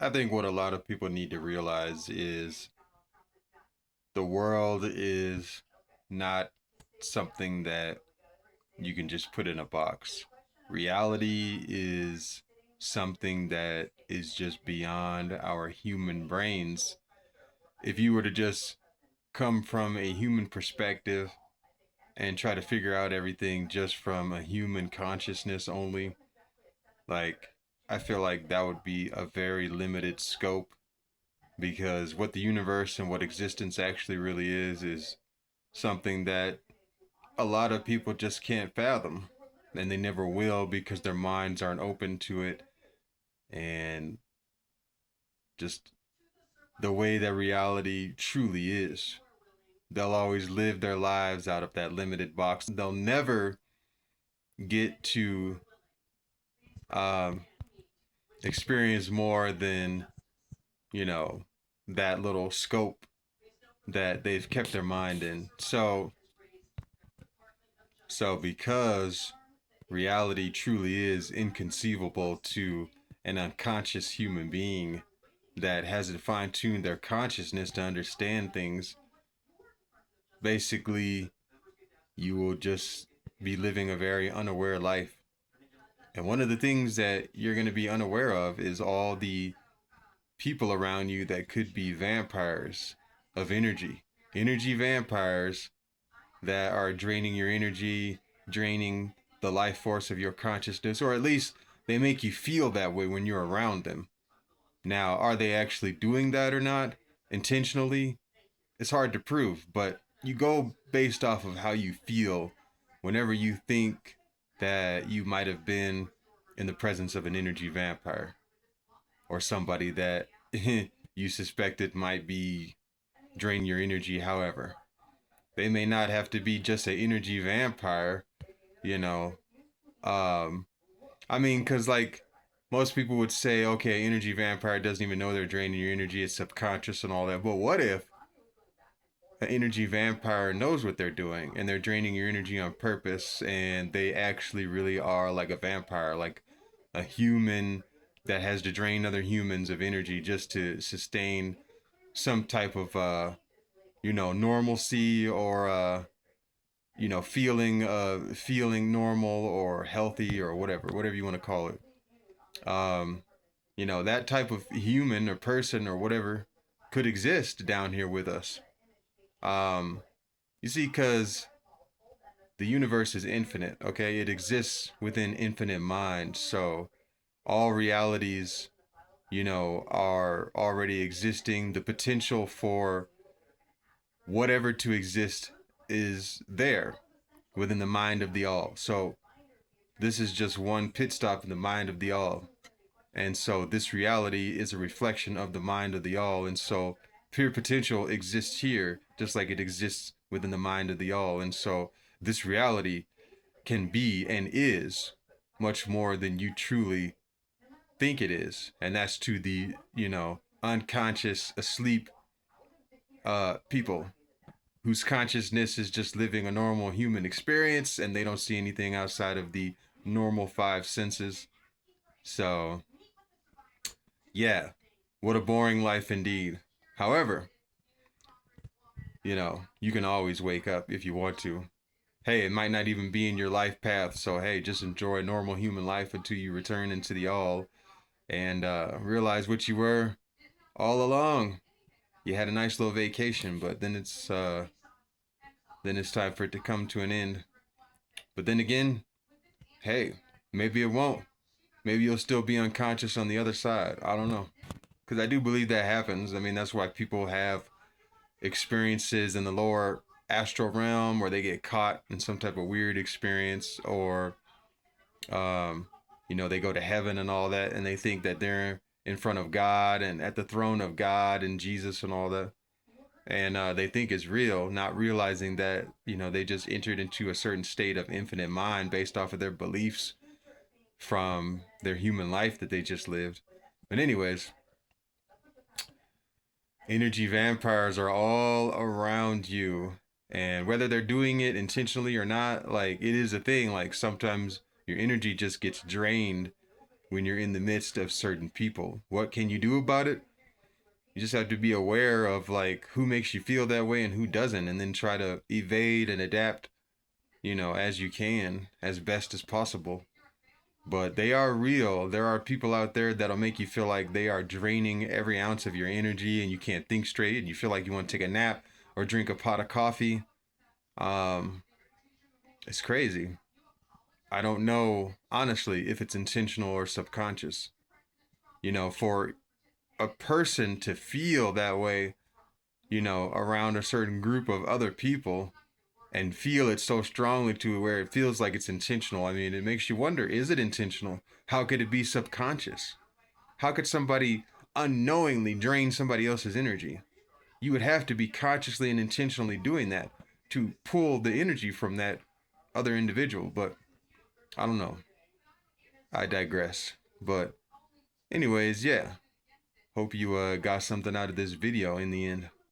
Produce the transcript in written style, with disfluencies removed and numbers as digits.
I think what a lot of people need to realize is the world is not something that you can just put in a box. Reality is something that is just beyond our human brains. If you were to just come from a human perspective and try to figure out everything just from a human consciousness only, like, I feel like that would be a very limited scope, because what the universe and what existence actually really is something that a lot of people just can't fathom, and they never will because their minds aren't open to it. And just the way that reality truly is, they'll always live their lives out of that limited box. They'll never get to um, experience more than, you know, that little scope that they've kept their mind in. So because reality truly is inconceivable to an unconscious human being that hasn't fine-tuned their consciousness to understand things, basically you will just be living a very unaware life. And one of the things that you're going to be unaware of is all the people around you that could be vampires of energy. Energy vampires that are draining your energy, draining the life force of your consciousness, or at least they make you feel that way when you're around them. Now, are they actually doing that or not intentionally? It's hard to prove, but you go based off of how you feel whenever you think that you might have been in the presence of an energy vampire or somebody that you suspected might be draining your energy. However, they may not have to be just an energy vampire, you know. Um, I mean, because like most people would say, okay, energy vampire doesn't even know they're draining your energy, it's subconscious and all that. But what if an energy vampire knows what they're doing and they're draining your energy on purpose, and they actually really are like a vampire, like a human that has to drain other humans of energy just to sustain some type of normalcy, or feeling normal or healthy or whatever you want to call it. That type of human or person or whatever could exist down here with us. um you see, because the universe is infinite, okay? It exists within infinite mind. So all realities, are already existing. The potential for whatever to exist is there within the mind of the all. So this is just one pit stop in the mind of the all. And so this reality is a reflection of the mind of the all. And so pure potential exists here just like it exists within the mind of the all. And so this reality can be and is much more than you truly think it is. And that's to the, unconscious, asleep people whose consciousness is just living a normal human experience, and they don't see anything outside of the normal five senses. So, yeah, what a boring life indeed. However, you can always wake up if you want to. Hey, it might not even be in your life path, so hey, just enjoy normal human life until you return into the all and realize what you were all along. You had a nice little vacation, but then it's time for it to come to an end. But then again, hey, maybe it won't. Maybe you'll still be unconscious on the other side. I don't know. Because I do believe that happens. I mean, that's why people have experiences in the lower astral realm where they get caught in some type of weird experience, or, um, they go to heaven and all that, and they think that they're in front of God and at the throne of God and Jesus and all that. And they think it's real, not realizing that, they just entered into a certain state of infinite mind based off of their beliefs from their human life that they just lived. But anyways, energy vampires are all around you, and whether they're doing it intentionally or not, like, it is a thing. Like, sometimes your energy just gets drained when you're in the midst of certain people. What can you do about it? You just have to be aware of like who makes you feel that way and who doesn't, and then try to evade and adapt, as you can, as best as possible. But they are real. There are people out there that'll make you feel like they are draining every ounce of your energy and you can't think straight and you feel like you want to take a nap or drink a pot of coffee. Um, it's crazy. I don't know, honestly, if it's intentional or subconscious. For a person to feel that way, around a certain group of other people and feel it so strongly to where it feels like it's intentional. I mean, it makes you wonder, is it intentional? How could it be subconscious? How could somebody unknowingly drain somebody else's energy? You would have to be consciously and intentionally doing that to pull the energy from that other individual. But I don't know. I digress. But, anyways, yeah. Hope you got something out of this video in the end.